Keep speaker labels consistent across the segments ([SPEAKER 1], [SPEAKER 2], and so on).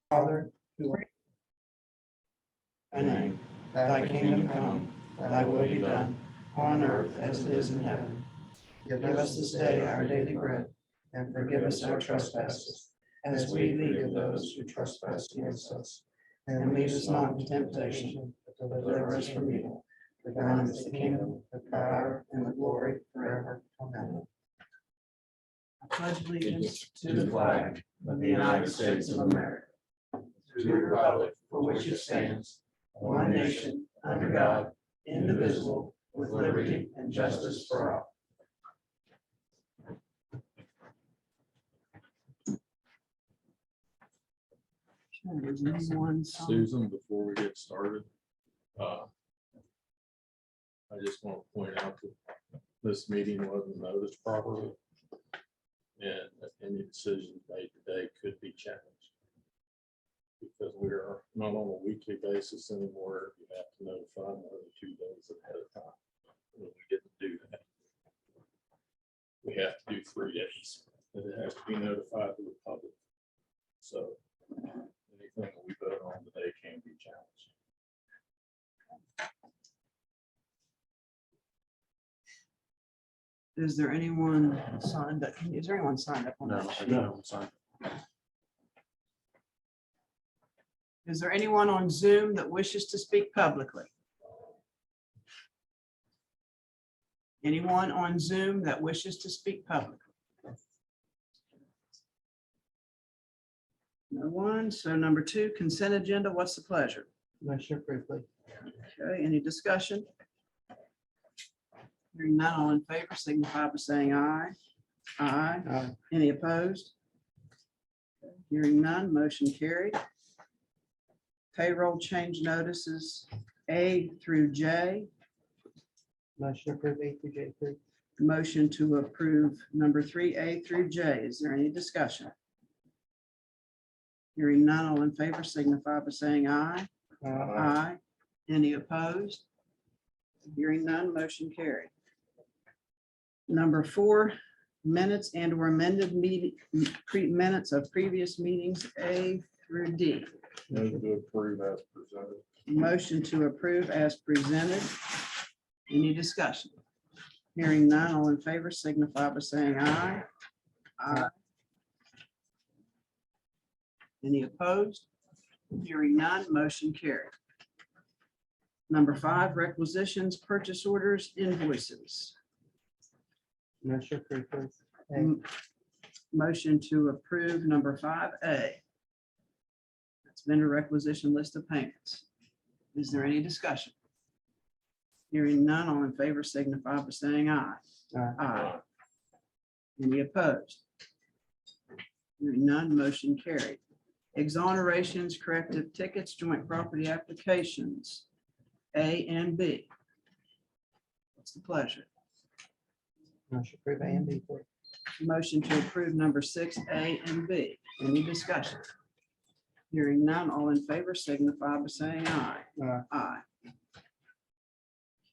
[SPEAKER 1] Father, who art in thy name, thy kingdom come, thy will be done, on earth as it is in heaven. Give us this day our daily bread, and forgive us our trespasses, as we forgive those who trespass against us. And lead us not into temptation, but deliver us from evil. For thine is the kingdom, the power, and the glory forever. Amen. I pledge allegiance to the flag of the United States of America, to the republic for which it stands, one nation, under God, indivisible, with liberty and justice for all. There's anyone,
[SPEAKER 2] Susan, before we get started, I just want to point out that this meeting wasn't noticed properly, and that any decisions made today could be challenged. Because we are not on a weekly basis anymore, you have to notify more than 2 days ahead of time. And we didn't do that. We have to do 3 days, and it has to be notified to the public. So anything that we vote on today can be challenged.
[SPEAKER 1] is there anyone signed up? Is there anyone signed up on that sheet?
[SPEAKER 2] No, sorry.
[SPEAKER 1] Is there anyone on Zoom that wishes to speak publicly? Anyone on Zoom that wishes to speak publicly? No one. So number 2, consent agenda. What's the pleasure?
[SPEAKER 3] Commissioner Priestley.
[SPEAKER 1] Okay, any discussion? Hearing none, all in favor signify by saying aye. Aye.
[SPEAKER 3] Aye.
[SPEAKER 1] Any opposed? Hearing none, motion carried. Payroll change notices A through J.
[SPEAKER 3] Motion to approve A through J, please.
[SPEAKER 1] Motion to approve number 3A through J. Is there any discussion? Hearing none, all in favor signify by saying aye. Aye. Any opposed? Hearing none, motion carried. Number 4, minutes and or amended minutes of previous meetings A through D.
[SPEAKER 2] Move to approve as presented.
[SPEAKER 1] Motion to approve as presented. Any discussion? Hearing none, all in favor signify by saying aye. Aye. Any opposed? Hearing none, motion carried. Number 5, requisitions, purchase orders, invoices.
[SPEAKER 3] Motion to approve, please. A.
[SPEAKER 1] Motion to approve number 5A. That's vendor requisition list of payments. Is there any discussion? Hearing none, all in favor signify by saying aye.
[SPEAKER 3] Aye.
[SPEAKER 1] Aye. Any opposed? Hearing none, motion carried. Exonerations, corrective tickets, joint property applications, A and B. What's the pleasure?
[SPEAKER 3] Motion to approve A and B, please.
[SPEAKER 1] Motion to approve number 6A and B. Any discussion? Hearing none, all in favor signify by saying aye.
[SPEAKER 3] Aye.
[SPEAKER 1] Aye.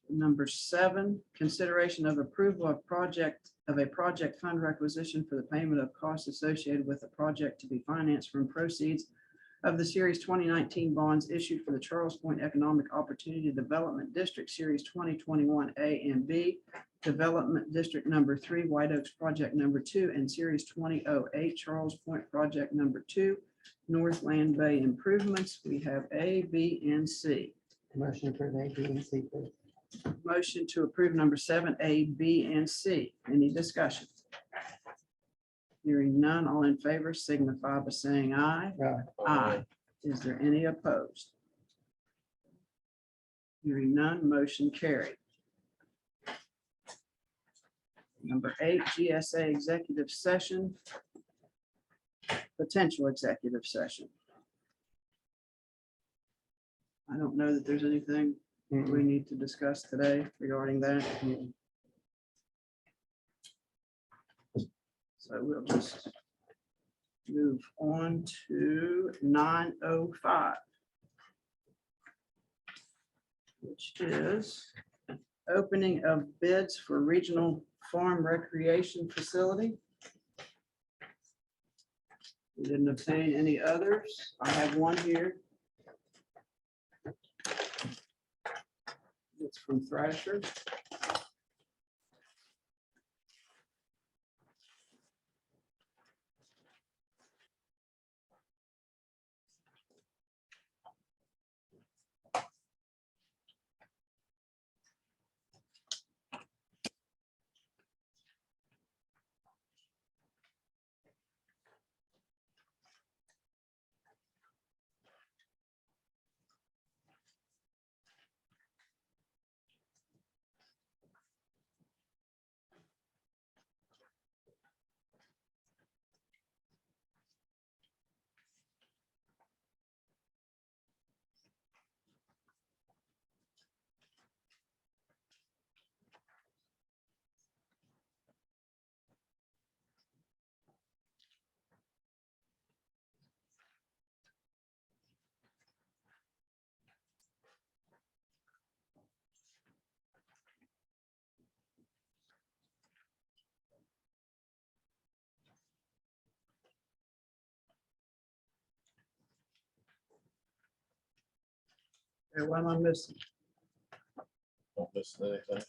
[SPEAKER 1] Number 7, consideration of approval of a project fund requisition for the payment of costs associated with the project to be financed from proceeds of the Series 2019 bonds issued for the Charles Point Economic Opportunity Development District Series 2021 A and B, Development District number 3, White Oaks Project number 2, and Series 2008 Charles Point Project number 2, Northland Bay Improvements. We have A, B, and C.
[SPEAKER 3] Motion to approve A, B, and C, please.
[SPEAKER 1] Motion to approve number 7, A, B, and C. Any discussion? Hearing none, all in favor signify by saying aye.
[SPEAKER 3] Aye.
[SPEAKER 1] Aye. Is there any opposed? Hearing none, motion carried. Number 8, GSA executive session. Potential executive session. I don't know that there's anything we need to discuss today regarding that. So we'll just move on to 9:05, which is opening of bids for regional farm recreation facility. We didn't obtain any others. I have one here. It's from Thrasher. Okay, what am I missing?
[SPEAKER 2] Don't miss anything.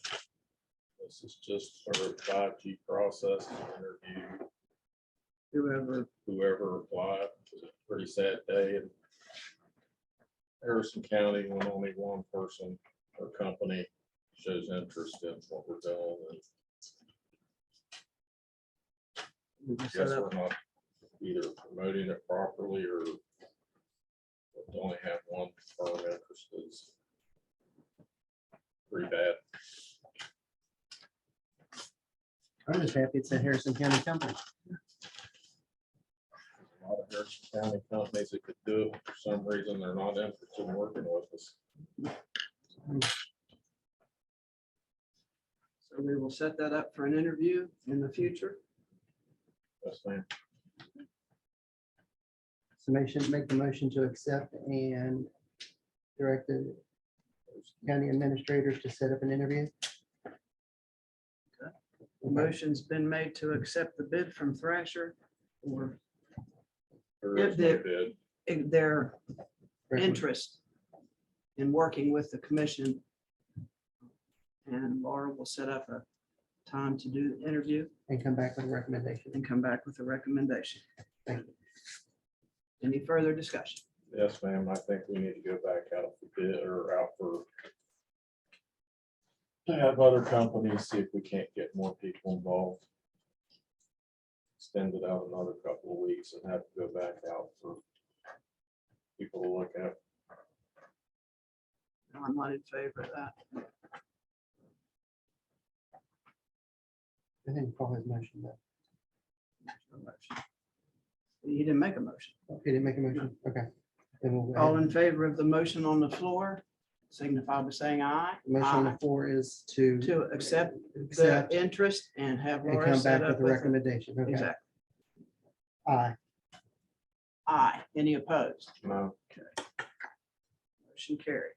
[SPEAKER 2] This is just for 5G process interview, whoever applied. It was a pretty sad day in Harrison County when only one person or company shows interest in what we're doing. And I guess we're not either promoting it properly or to only have one firm interested is pretty bad.
[SPEAKER 3] I'm just happy it's a Harrison County company.
[SPEAKER 2] A lot of Harrison County companies that could do it, for some reason, they're not interested in working with us.
[SPEAKER 1] So we will set that up for an interview in the future.
[SPEAKER 2] Yes, ma'am.
[SPEAKER 3] Summation, make the motion to accept and direct the county administrators to set up an interview.
[SPEAKER 1] The motion's been made to accept the bid from Thrasher or
[SPEAKER 2] There
[SPEAKER 1] Yeah,
[SPEAKER 2] is no bid.
[SPEAKER 1] their interest in working with the commission. And Laura will set up a time to do the interview
[SPEAKER 3] And come back with a recommendation.
[SPEAKER 1] and come back with a recommendation.
[SPEAKER 3] Thank you.
[SPEAKER 1] Any further discussion?
[SPEAKER 2] Yes, ma'am. I think we need to go back out for bid or out for to have other companies, see if we can't get more people involved. Extend it out another couple of weeks and have to go back out for people to look at.
[SPEAKER 1] No, I'm not in favor of that.
[SPEAKER 3] I didn't call his motion, but
[SPEAKER 1] No motion. He didn't make a motion.
[SPEAKER 3] he didn't make a motion. Okay. Then we'll go
[SPEAKER 1] All
[SPEAKER 3] ahead.
[SPEAKER 1] in favor of the motion on the floor, signify by saying aye.
[SPEAKER 3] The motion on
[SPEAKER 1] Aye.
[SPEAKER 3] the floor is to
[SPEAKER 1] To accept the
[SPEAKER 3] accept
[SPEAKER 1] interest and have
[SPEAKER 3] and
[SPEAKER 1] Laura
[SPEAKER 3] come
[SPEAKER 1] set
[SPEAKER 3] back
[SPEAKER 1] up
[SPEAKER 3] with a
[SPEAKER 1] with.
[SPEAKER 3] recommendation. Okay.
[SPEAKER 1] Exactly.
[SPEAKER 3] Aye.
[SPEAKER 1] Aye. Any opposed?
[SPEAKER 2] No,
[SPEAKER 1] Motion carried.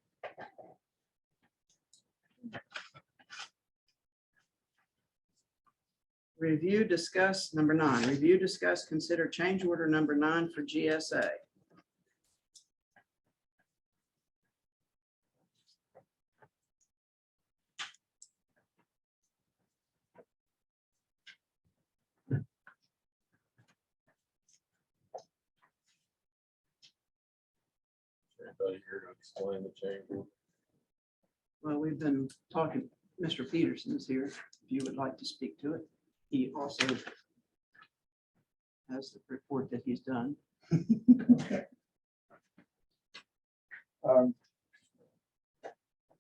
[SPEAKER 1] Review, discuss, number 9, review, discuss, consider change order number 9 for GSA.
[SPEAKER 2] anybody here to explain the change order?
[SPEAKER 1] Well, we've been talking, Mr. Peterson is here, if you would like to speak to it. He also has the report that he's done.
[SPEAKER 4] Okay.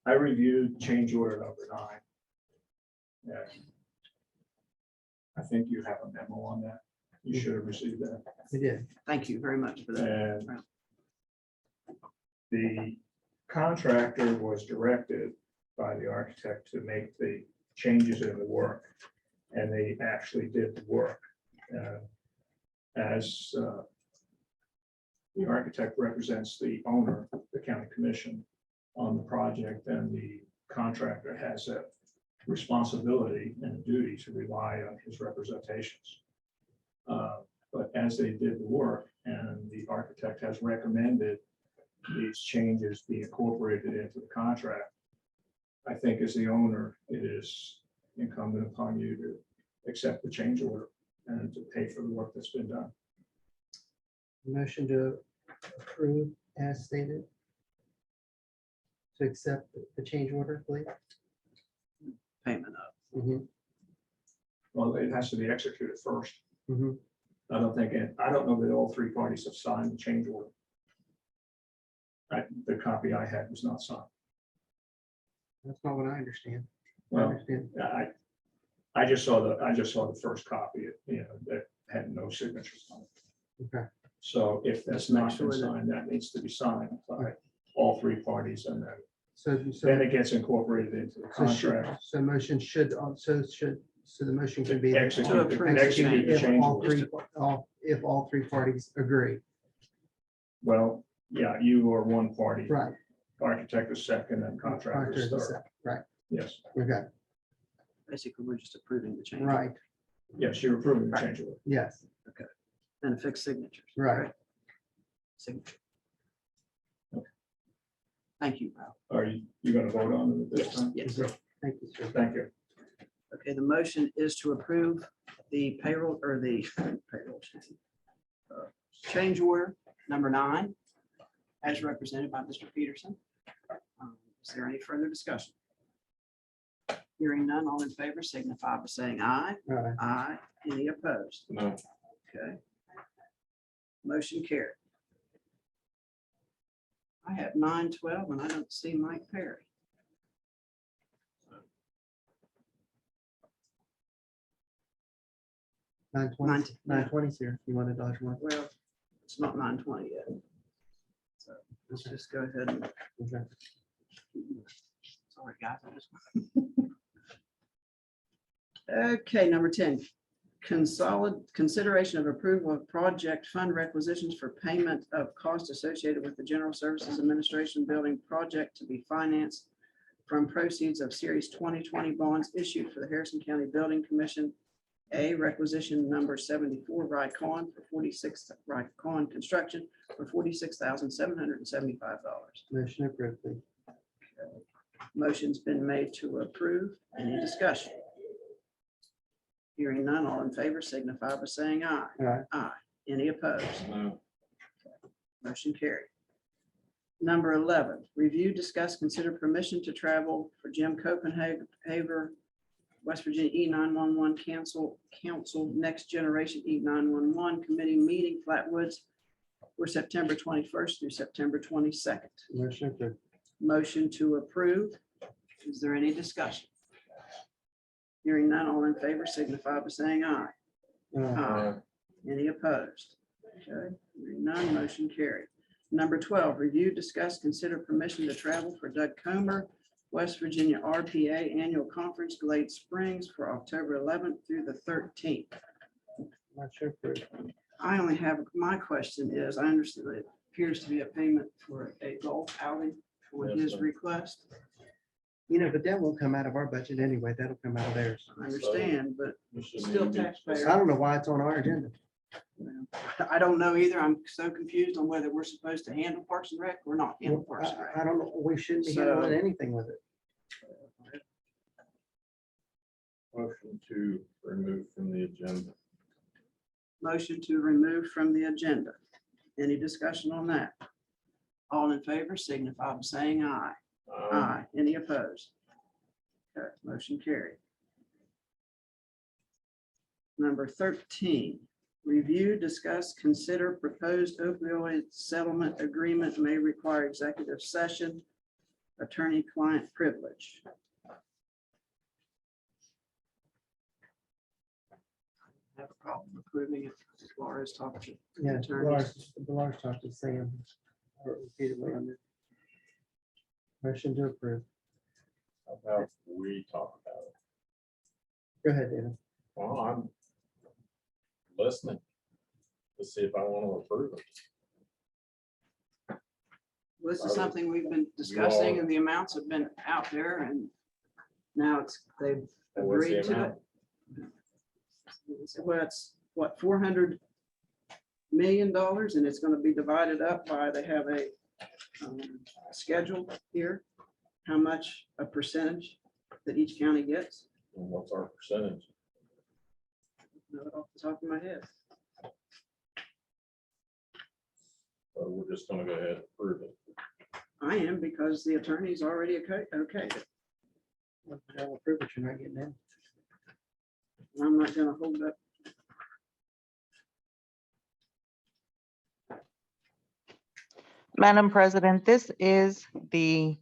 [SPEAKER 4] I reviewed change order number 9. And I think you have a memo on that. You should have received that.
[SPEAKER 3] We did.
[SPEAKER 1] Thank you very much for that.
[SPEAKER 4] And the contractor was directed by the architect to make the changes in the work, and they actually did the work. As the architect represents the owner, the county commission, on the project, then the contractor has a responsibility and a duty to rely on his representations. But as they did the work and the architect has recommended these changes be incorporated into the contract, I think as the owner, it is incumbent upon you to accept the change order and to pay for the work that's been done.
[SPEAKER 3] Motion to approve as stated. To accept the change order, please.
[SPEAKER 5] Payment of.
[SPEAKER 3] Mhm,
[SPEAKER 4] Well, it has to be executed first.
[SPEAKER 3] mhm.
[SPEAKER 4] I don't know that all three parties have signed the change order. The copy I had was not signed.
[SPEAKER 3] That's not what I understand. I
[SPEAKER 4] Well,
[SPEAKER 3] understand.
[SPEAKER 4] I just saw the first copy, that had no signatures on it.
[SPEAKER 3] Okay.
[SPEAKER 4] So if that's
[SPEAKER 5] Just make
[SPEAKER 4] not been
[SPEAKER 5] sure that-
[SPEAKER 4] signed, that needs to be signed by all three parties, and
[SPEAKER 3] So,
[SPEAKER 4] then it gets incorporated into the contract.
[SPEAKER 3] so motion should, so the motion can be.
[SPEAKER 4] Execute
[SPEAKER 5] the- execute
[SPEAKER 3] executed
[SPEAKER 4] the
[SPEAKER 3] if
[SPEAKER 4] change
[SPEAKER 3] all
[SPEAKER 4] order.
[SPEAKER 3] three, if all three parties agree.
[SPEAKER 4] Well, yeah, you are one party,
[SPEAKER 3] Right.
[SPEAKER 4] architect is second, and contractor is third.
[SPEAKER 3] Right,
[SPEAKER 4] Yes,
[SPEAKER 3] okay,
[SPEAKER 5] Basically, we're just approving the change.
[SPEAKER 3] right,
[SPEAKER 4] yes, you're approving the change order.
[SPEAKER 3] yes,
[SPEAKER 5] And affix signatures.
[SPEAKER 3] right.
[SPEAKER 5] Signature. Thank you, Ralph.
[SPEAKER 4] Are you going to vote on it at this
[SPEAKER 5] Yes,
[SPEAKER 4] time?
[SPEAKER 5] yes.
[SPEAKER 3] Thank you, sir.
[SPEAKER 4] Thank you.
[SPEAKER 5] Okay, the motion is to approve the payroll or the payroll change order number 9 as represented by Mr. Peterson. Is there any further discussion? Hearing none, all in favor signify by saying aye.
[SPEAKER 3] All right.
[SPEAKER 5] Aye. Any opposed?
[SPEAKER 2] No.
[SPEAKER 5] Okay. Motion carried. I have 9:12 and I don't see Mike Perry.
[SPEAKER 3] 9:20, 9:20 here. You want to dodge one?
[SPEAKER 5] Well, it's not 9:20 yet. So let's just go ahead and,
[SPEAKER 3] Okay.
[SPEAKER 5] sorry, guys. I just- Okay, number 10, consideration of approval of project fund requisitions for payment of cost associated with the General Services Administration Building project to be financed from proceeds of Series 2020 bonds issued for the Harrison County Building Commission. A requisition number 74, Rycon for 46, Rycon Construction for $46,775.
[SPEAKER 3] Motion approved, please.
[SPEAKER 5] Motion's been made to approve. Any discussion? Hearing none, all in favor signify by saying aye.
[SPEAKER 3] All right.
[SPEAKER 5] Aye. Any opposed?
[SPEAKER 2] No.
[SPEAKER 5] Motion carried. Number 11, review, discuss, consider permission to travel for Jim Copenhaver, West Virginia E911 Council Next Generation E911 Committee Meeting, Flatwoods, for September 21st through September 22nd.
[SPEAKER 3] Motion approved.
[SPEAKER 5] Motion to approve. Is there any discussion? Hearing none, all in favor signify by saying aye. Aye. Any opposed? Okay, hearing none, motion carried. Number 12, review, discuss, consider permission to travel for Doug Comer, West Virginia RPA Annual Conference, Glade Springs, for October 11th through the 13th.
[SPEAKER 3] Motion approved.
[SPEAKER 5] I only have, my question is, I understand it appears to be a payment for a golf outing for
[SPEAKER 2] Yes,
[SPEAKER 5] his
[SPEAKER 2] sir.
[SPEAKER 5] request.
[SPEAKER 3] But that won't come out of our budget anyway. That'll come out of theirs.
[SPEAKER 5] I understand, but
[SPEAKER 2] We shouldn't
[SPEAKER 5] still
[SPEAKER 2] even be-
[SPEAKER 5] taxpayer.
[SPEAKER 3] I don't know why it's on our agenda.
[SPEAKER 5] I don't know either. I'm so confused on whether we're supposed to handle Parks and Rec or not handle Parks and
[SPEAKER 3] I
[SPEAKER 5] Rec.
[SPEAKER 3] don't know. We shouldn't be
[SPEAKER 5] So-
[SPEAKER 3] handling anything with it.
[SPEAKER 2] Motion to remove from the agenda.
[SPEAKER 5] Motion to remove from the agenda. Any discussion on that? All in favor signify by saying aye. Aye. Any opposed? Okay, motion carried. Number 13, review, discuss, consider proposed opioid settlement agreement may require executive session, attorney-client privilege. Have a problem approving it. Laura's talking to the
[SPEAKER 3] Yeah,
[SPEAKER 5] attorneys.
[SPEAKER 3] Lars talked to Sam repeatedly on this. Motion to approve.
[SPEAKER 2] How about we talk about it?
[SPEAKER 3] Go ahead, David.
[SPEAKER 2] Well, I'm listening to see if I want to approve it.
[SPEAKER 5] This is something we've been discussing and the amounts have been out there and now they've
[SPEAKER 2] And what's the
[SPEAKER 5] agreed to
[SPEAKER 2] amount?
[SPEAKER 5] it. Well, it's what, 400 million, and it's gonna be divided up by, they have a schedule here, how much a percentage that each county gets.
[SPEAKER 2] And what's our percentage?
[SPEAKER 5] Know it off the top of my head.
[SPEAKER 2] So we're just gonna go ahead and approve it.
[SPEAKER 5] I am, because the attorney's already okay.
[SPEAKER 3] I'll approve it, you're not getting in.
[SPEAKER 5] I'm not gonna hold up.
[SPEAKER 6] Madam President, this is the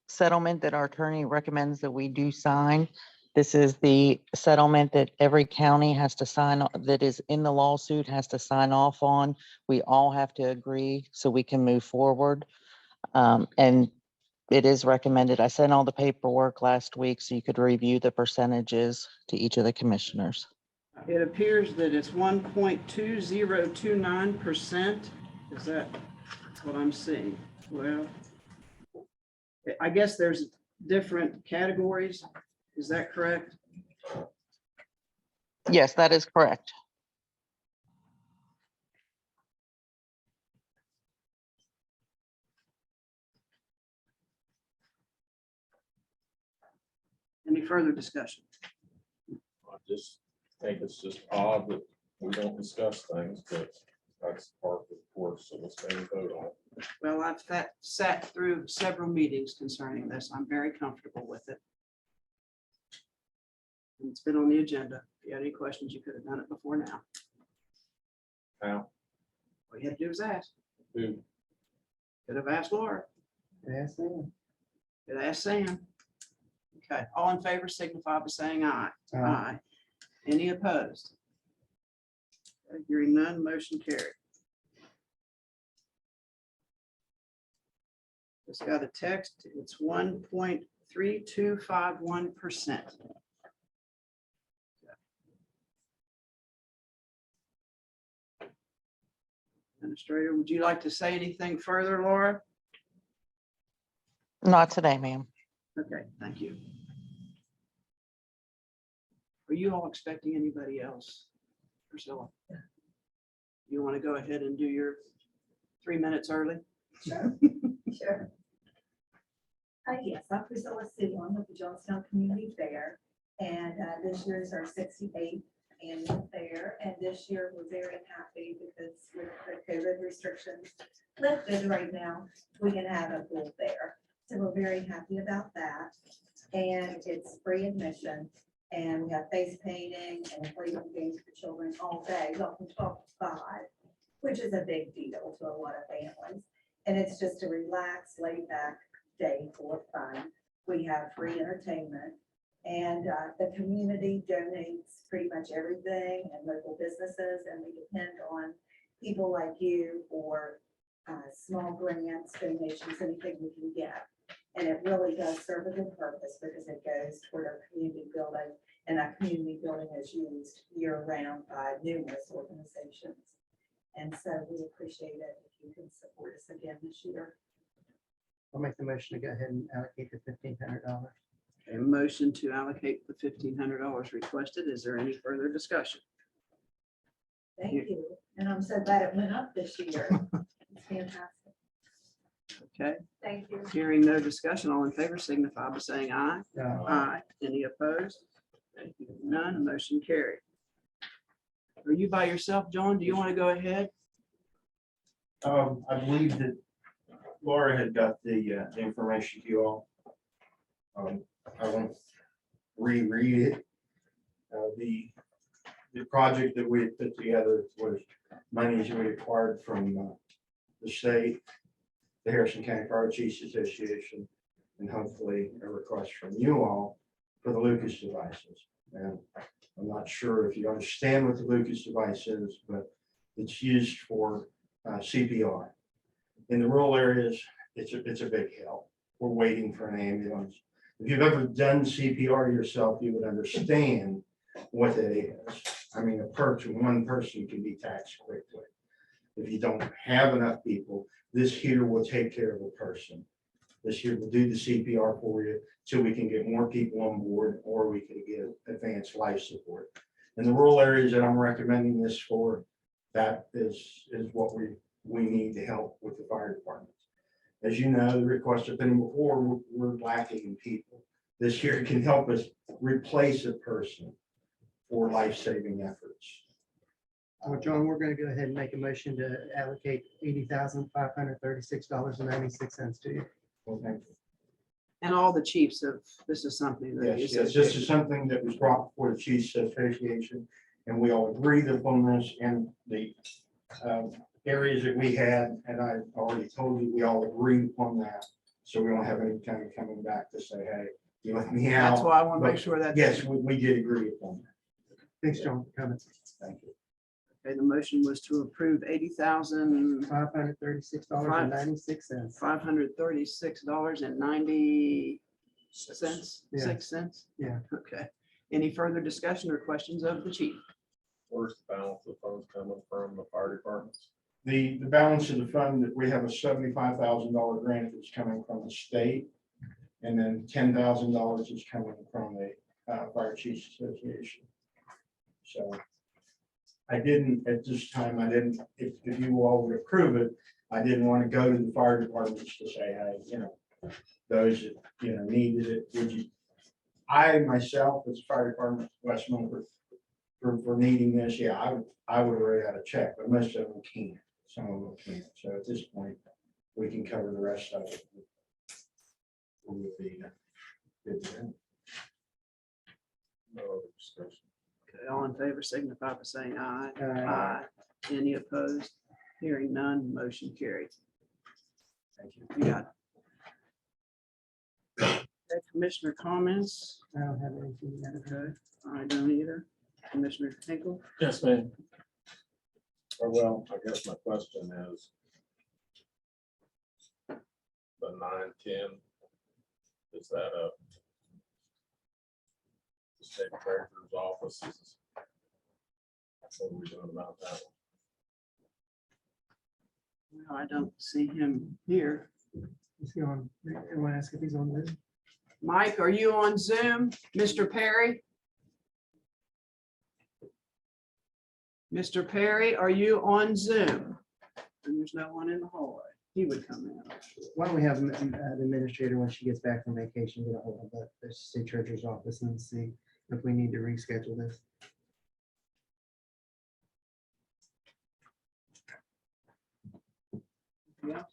[SPEAKER 6] settlement that our attorney recommends that we do sign. This is the settlement that every county has to sign, that is in the lawsuit, has to sign off on. We all have to agree so we can move forward. And it is recommended. I sent all the paperwork last week so you could review the percentages to each of the commissioners.
[SPEAKER 5] It appears that it's 1.2029%. Is that what I'm seeing? Well, I guess there's different categories. Is that correct?
[SPEAKER 6] Yes, that is correct.
[SPEAKER 5] Any further discussion?
[SPEAKER 2] I just think it's just odd that we don't discuss things, but that's part of the course, so let's go and vote on it.
[SPEAKER 5] Well, I've sat through several meetings concerning this. I'm very comfortable with it. And it's been on the agenda. If you had any questions, you could have done it before now.
[SPEAKER 2] Now,
[SPEAKER 5] All you had to do was ask.
[SPEAKER 2] who,
[SPEAKER 5] Could have asked Laura.
[SPEAKER 3] Yes, ma'am.
[SPEAKER 5] Could have asked Sam. Okay, all in favor signify by saying aye. Aye. Any opposed? Okay, hearing none, motion carried. It's got a text, it's 1.3251%. Administrator, would you like to say anything further, Laura?
[SPEAKER 6] Not today, ma'am.
[SPEAKER 5] Okay, thank you. Are you all expecting anybody else? Priscilla? You want to go ahead and do your 3 minutes early?
[SPEAKER 7] Sure. Sure. Yes, I'm Priscilla Sewell with the Johnstown Community Fair, and this year is our 68th annual fair. And this year we're very happy because with the COVID restrictions lifted right now, we can have a full fair. So we're very happy about that. And it's free admission, and we have face painting and inflatable games for children all day, well, from 12 to 5, which is a big deal to a lot of families. And it's just a relaxed, laid back day full of fun. We have free entertainment, and the community donates pretty much everything, and local businesses, and we depend on people like you for small grants, donations, anything we can get. And it really does serve a good purpose because it goes toward our community building, and that community building is used year round by numerous organizations. And so we appreciate it if you can support us again this year.
[SPEAKER 3] I'll make the motion to go ahead and allocate the $1,500.
[SPEAKER 5] A motion to allocate the $1,500 requested. Is there any further discussion?
[SPEAKER 7] Thank you. And I'm so glad it went up this year. It's fantastic.
[SPEAKER 5] Okay,
[SPEAKER 7] Thank you.
[SPEAKER 5] hearing no discussion, all in favor signify by saying aye.
[SPEAKER 3] Uh,
[SPEAKER 5] Aye. Any opposed? Thank you. None, motion carried. Are you by yourself, John? Do you want to go ahead?
[SPEAKER 1] I believe that Laura had got the information to you all. I won't reread it. The project that we had put together was monies we acquired from the state, the Harrison County Fire Chiefs Association, and hopefully a request from you all for the Lucas devices. And I'm not sure if you understand what the Lucas device is, but it's used for CPR. In the rural areas, it's a big help. We're waiting for an ambulance. If you've ever done CPR yourself, you would understand what that is. I mean, one person can be taxed quickly. If you don't have enough people, this here will take care of a person. This here will do the CPR for you so we can get more people on board, or we can get advanced life support. In the rural areas that I'm recommending this for, that is what we need to help with the fire department. As you know, the requests have been before, we're lacking in people. This year can help us replace a person for life-saving efforts.
[SPEAKER 3] Well, John, we're gonna go ahead and make a motion to allocate $80,536.96 to you.
[SPEAKER 1] Well, thank you.
[SPEAKER 5] And all the chiefs of, this is something that. the
[SPEAKER 1] Yes, yes, this is something that was brought before the Chiefs Association, and we all agreed upon this, and the areas that we had, and I already told you, we all agreed upon that. So we don't have any kind of coming back to say, hey, you let me out.
[SPEAKER 5] That's why I want to make
[SPEAKER 1] But
[SPEAKER 5] sure that.
[SPEAKER 1] yes, we did agree upon that.
[SPEAKER 3] Thanks, John, for coming.
[SPEAKER 1] Thank you.
[SPEAKER 5] Okay, the motion was to approve
[SPEAKER 3] $536.96.
[SPEAKER 5] $80,536.90.
[SPEAKER 3] Yeah.
[SPEAKER 5] 6 cents?
[SPEAKER 3] Yeah.
[SPEAKER 5] Okay. Any further discussion or questions of the chief?
[SPEAKER 2] Where's the balance of funds coming from the fire departments?
[SPEAKER 1] The balance of the fund, that we have a $75,000 grant that's coming from the state. And then $10,000 is coming from the Fire Chiefs Association. So I didn't, at this time, if you all would approve it, I didn't want to go to the fire departments to say, hey, those that, needed it, would you? I myself, as fire department, West Milford, for needing this, yeah, I would write out a check, but most of them can't. Some of them can't. So at this point, we can cover the rest of it. We would be good to go.
[SPEAKER 2] No other discussion.
[SPEAKER 5] Okay, all in favor signify by saying aye.
[SPEAKER 3] Aye.
[SPEAKER 5] Any opposed? Hearing none, motion carried.
[SPEAKER 1] Thank you.
[SPEAKER 5] You got it. Okay, Commissioner comments?
[SPEAKER 3] I don't have anything yet.
[SPEAKER 5] Okay, I don't either. Commissioner Hinkle?
[SPEAKER 2] Yes, ma'am. Well, I guess my question is the 910, is that a the state treasurer's office? What are we doing about that?
[SPEAKER 5] No, I don't see him here.
[SPEAKER 3] Is he on? I want to ask if he's on this.
[SPEAKER 5] Mike, are you on Zoom? Mr. Perry? Mr. Perry, are you on Zoom? And there's no one in the hallway. He would come in. I'm sure.
[SPEAKER 3] Why don't we have the administrator, when she gets back from vacation, get a hold of the state treasurer's office and see if we need to reschedule this.
[SPEAKER 5] Yeah,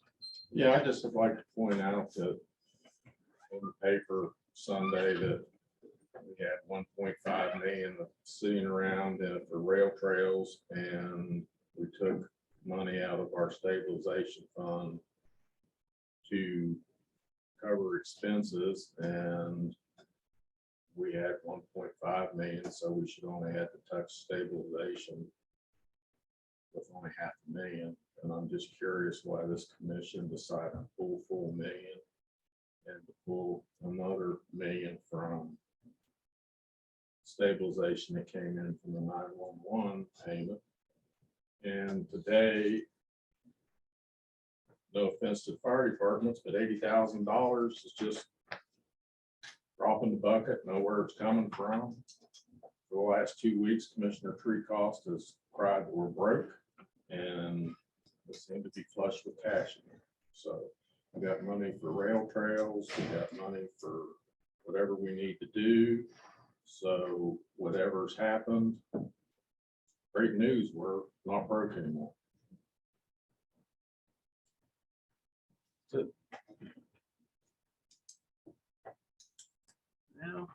[SPEAKER 2] Yeah, I just would like to point out that in the paper Sunday that we had 1.5 million sitting around for rail trails, and we took money out of our stabilization fund to cover expenses, and we had 1.5 million, so we should only have to touch stabilization with only $500,000. And I'm just curious why this commission decided to pull full million and to pull another million from stabilization that came in from the 911 payment. And today, no offense to the fire departments, but $80,000 is just dropping the bucket, know where it's coming from. For the last 2 weeks, Commissioner Treecost has cried that we're broke, and we seem to be flush with cash. So we got money for rail trails, we got money for whatever we need to do. So whatever's happened, great news, we're not broke anymore.
[SPEAKER 5] now.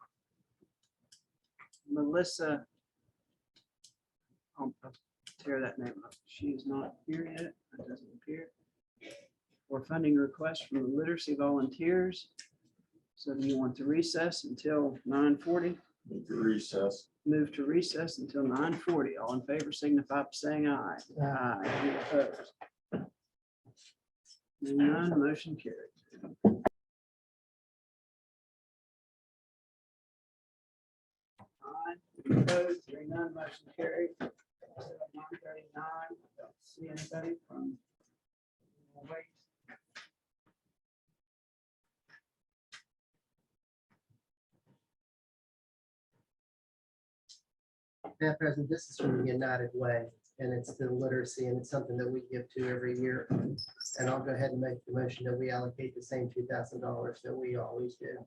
[SPEAKER 5] Melissa. I'll tear that name up. She's not here yet. That doesn't appear. For funding request from the literacy volunteers. So do you want to recess until 9:40?
[SPEAKER 2] Move to recess.
[SPEAKER 5] Move to recess until 9:40. All in favor signify by saying aye. Aye. Any opposed? None, motion carried. Aye. Any opposed? Hearing none, motion carried. 9:39. Don't see anybody from. We'll wait.
[SPEAKER 3] Madam President, this is from the United Way. and it's the literacy, and it's something that we give to every year. And I'll go ahead and make the motion that we allocate the same $2,000 that we always do.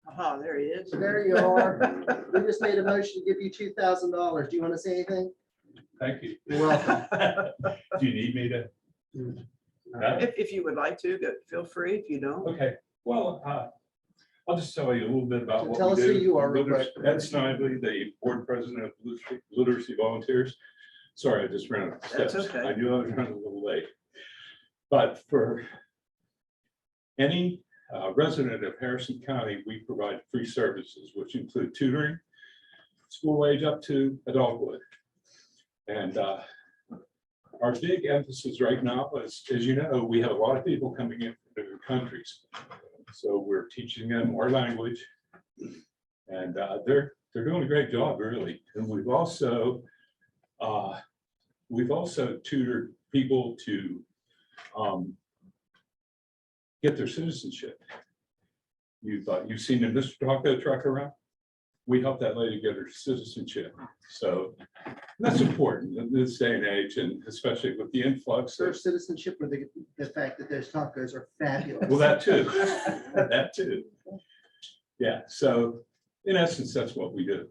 [SPEAKER 5] Aha, there he is.
[SPEAKER 3] So there you are. We just made a motion to give you $2,000. Do you want to say anything?
[SPEAKER 8] Thank you.
[SPEAKER 3] You're welcome.
[SPEAKER 8] Do you need me to?
[SPEAKER 5] If you would like to, feel free. If you don't,
[SPEAKER 8] Okay, well, I'll just tell you a little bit about
[SPEAKER 3] So
[SPEAKER 8] what
[SPEAKER 3] tell
[SPEAKER 8] we
[SPEAKER 3] us who
[SPEAKER 8] do.
[SPEAKER 3] you are real quick.
[SPEAKER 8] Ed Snively, the board president of Literacy Volunteers. Sorry, I just ran up the
[SPEAKER 5] That's
[SPEAKER 8] steps.
[SPEAKER 5] okay.
[SPEAKER 8] I knew I was running a little late. But for any resident of Harrison County, we provide free services, which include tutoring, school age up to adulthood. And our big emphasis right now is, as you know, we have a lot of people coming in from different countries. So we're teaching them our language. And they're doing a great job, really. And we've also tutored people to get their citizenship. You've seen the Mr. Taco truck around? We helped that lady get her citizenship. So that's important in this day and age, and especially with the influx
[SPEAKER 3] Their
[SPEAKER 8] of,
[SPEAKER 3] citizenship or the fact that those tacos are fabulous.
[SPEAKER 8] well, that too, that too. Yeah, so in essence, that's what we do.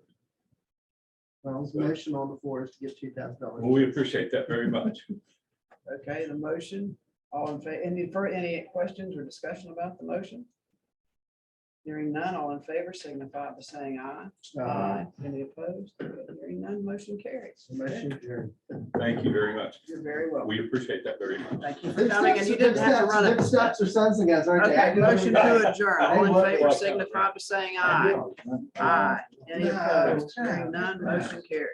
[SPEAKER 3] Well, the motion on the floor is to give $2,000.
[SPEAKER 8] Well, we appreciate that very much.
[SPEAKER 5] okay, the motion, all in favor, any questions or discussion about the motion? Hearing none, all in favor signify by saying aye. Any opposed? Hearing none, motion carries.
[SPEAKER 3] Motion adjourned.
[SPEAKER 8] Thank you very much.
[SPEAKER 5] You're very welcome.
[SPEAKER 8] We appreciate that very much.
[SPEAKER 5] Thank you for coming, and you didn't have to run it.
[SPEAKER 3] Steps or sons and guys, aren't they?
[SPEAKER 5] Okay, motion to adjourn. All in
[SPEAKER 3] Hey,
[SPEAKER 5] favor
[SPEAKER 8] what-
[SPEAKER 5] signify by saying aye. Aye. Any opposed? Hearing none, motion carries.